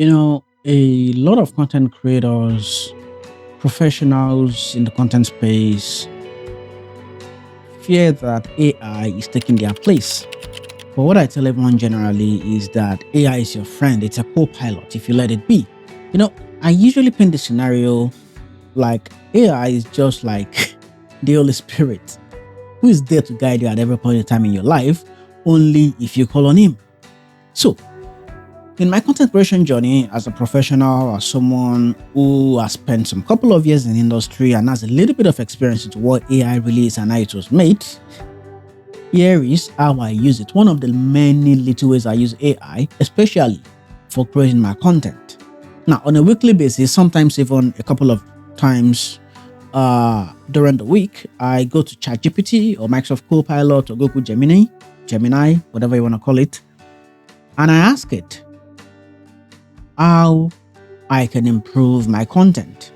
A lot of content creators, professionals in the content space fear that AI is taking their place. But what I tell everyone generally is that AI is your friend. It's a co-pilot if you let it be. You know, I usually paint the scenario like AI is just like the Holy Spirit who is there to guide you at every point in time in your life, only if you call on him. So, in my content creation journey as a professional, as someone who has spent some couple of years in the industry and has a little bit of experience into what AI really is and how it was made, here is how I use it. One of the many little ways I use AI, especially for creating my content. Now, on a weekly basis, sometimes even a couple of times during the week, I go to ChatGPT or Microsoft Copilot or Google Gemini, whatever you want to call it, and I ask it how I can improve my content.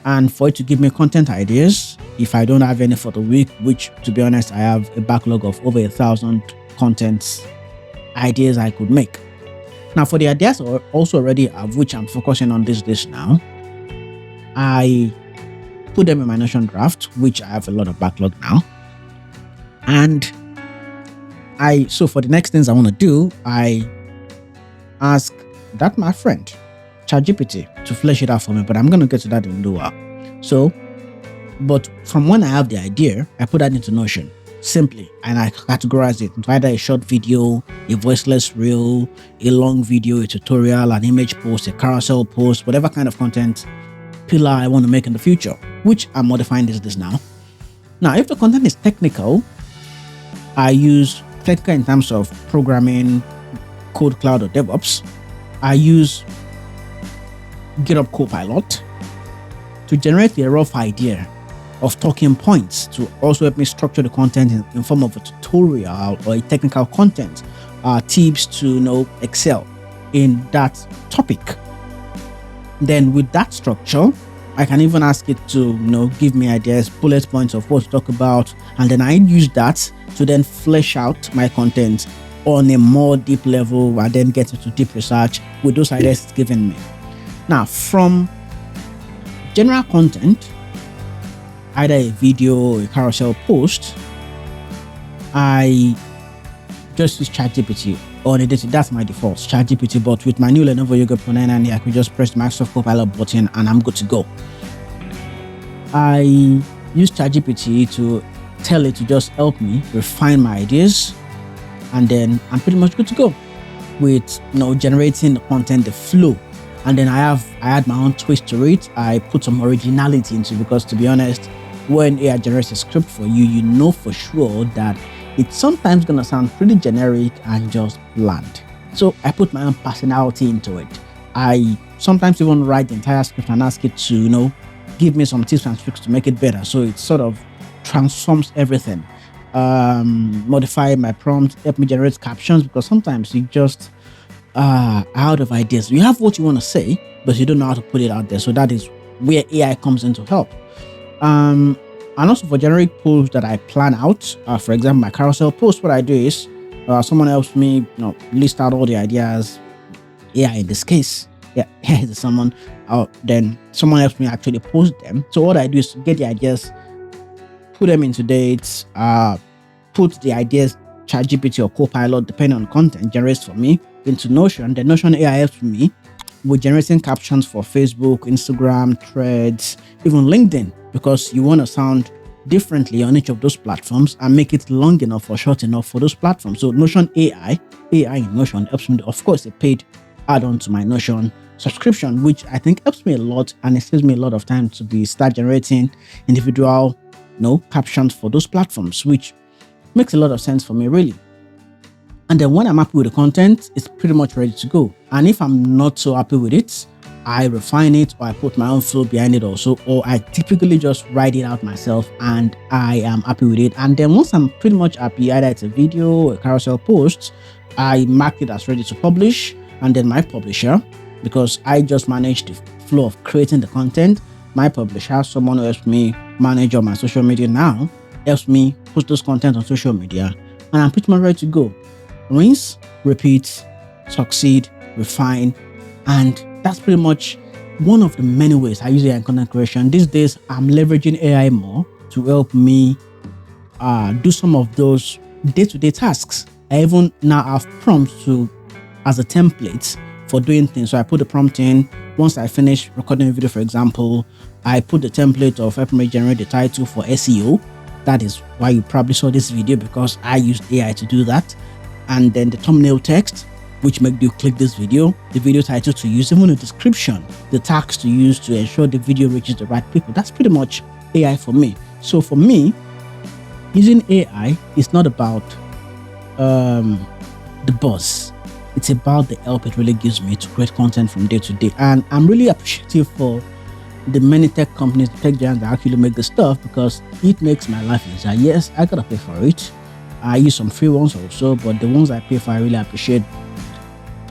And for it to give me content ideas, if I don't have any for the week, which to be honest, I have a backlog of over 1,000 contents ideas I could make. Now for the ideas I also already have, which I'm focusing on this now, I put them in my Notion draft, which I have a lot of backlog now. And so for the next things I want to do, I ask that my friend ChatGPT to flesh it out for me, but I'm going to get to that in a little while. So, but from when I have the idea, I put that into Notion simply, and I categorize it into either a short video, a voiceless reel, a long video, a tutorial, an image post, a carousel post, whatever kind of content pillar I want to make in the future, which I'm modifying this now. Now, if the content is technical, I use technical in terms of programming, code cloud or DevOps. I use GitHub Copilot to generate a rough idea of talking points to also help me structure the content in form of a tutorial or a technical content, tips to excel in that topic. Then with that structure, I can even ask it to give me ideas, bullet points of what to talk about, and then I use that to then flesh out my content on a more deep level and then get into deep research with those ideas it's given me. Now, from general content, either a video or a carousel post, I just use ChatGPT on a daily. That's my default, ChatGPT. But with my new Lenovo Yoga Pro 990, I could just press the Microsoft Copilot button and I'm good to go. I use ChatGPT to tell it to just help me refine my ideas, and then I'm pretty much good to go with generating the content, the flow. And then I add my own twist to it. I put some originality into it because, to be honest, when AI generates a script for you, you know for sure that it's sometimes gonna sound pretty generic and just bland. So I put my own personality into it. I sometimes even write the entire script and ask it to give me some tips and tricks to make it better. So it sort of transforms everything. Modify my prompt, help me generate captions, because sometimes you just out of ideas. You have what you want to say, but you don't know how to put it out there. So that is where AI comes in to help. And also for generic posts that I plan out, for example, my carousel post, what I do is someone helps me list out all the ideas. AI in this case, here's someone. Then someone helps me actually post them. So what I do is get the ideas, put them into dates, put the ideas ChatGPT or Copilot, depending on content, generates for me into Notion. The Notion AI helps me with generating captions for Facebook, Instagram, Threads, even LinkedIn, because you want to sound differently on each of those platforms and make it long enough or short enough for those platforms. So Notion AI in Notion helps me. Of course, a paid add-on to my Notion subscription, which I think helps me a lot, and it saves me a lot of time to start generating individual captions for those platforms, which makes a lot of sense for me, really. And then when I'm happy with the content, it's pretty much ready to go. And if I'm not so happy with it, I refine it, or I put my own flow behind it also, or I typically just write it out myself and I am happy with it. And then once I'm pretty much happy, either it's a video or a carousel post, I mark it as ready to publish, and then my publisher, because I just manage the flow of creating the content, my publisher, someone who helps me manage all my social media now, helps me post those content on social media, and I'm pretty much ready to go. Rinse, repeat, succeed, refine, And that's pretty much one of the many ways I use AI in content creation. These days, I'm leveraging AI more to help me do some of those day-to-day tasks. I even now have prompts as a template for doing things. So I put the prompt in. Once I finish recording a video, for example, I put the template of helping me generate the title for SEO. That is why you probably saw this video, because I used AI to do that. And then the thumbnail text, which make you click this video, the video title to use, even the description, the tags to use to ensure the video reaches the right people. That's pretty much AI for me. So for me, using AI is not about the buzz. It's about the help it really gives me to create content from day to day. And I'm really appreciative for the many tech companies, the tech giants that actually make the stuff, because it makes my life easier. Yes, I gotta pay for it. I use some free ones also, but the ones I pay for, I really appreciate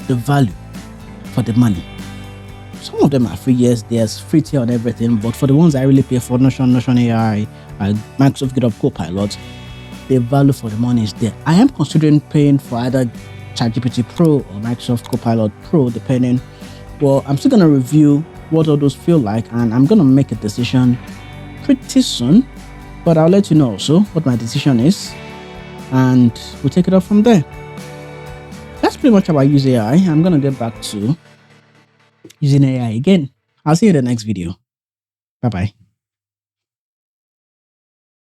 the value for the money. Some of them are free, yes, there's free tier on everything, but for the ones I really pay for, Notion AI, Microsoft GitHub Copilot, the value for the money is there. I am considering paying for either ChatGPT Pro or Microsoft Copilot Pro, depending. Well, I'm still going to review what all those feel like, and I'm going to make a decision pretty soon, but I'll let you know also what my decision is, and we'll take it up from there. That's pretty much how I use AI. I'm going to get back to using AI again. I'll see you in the next video. Bye-bye.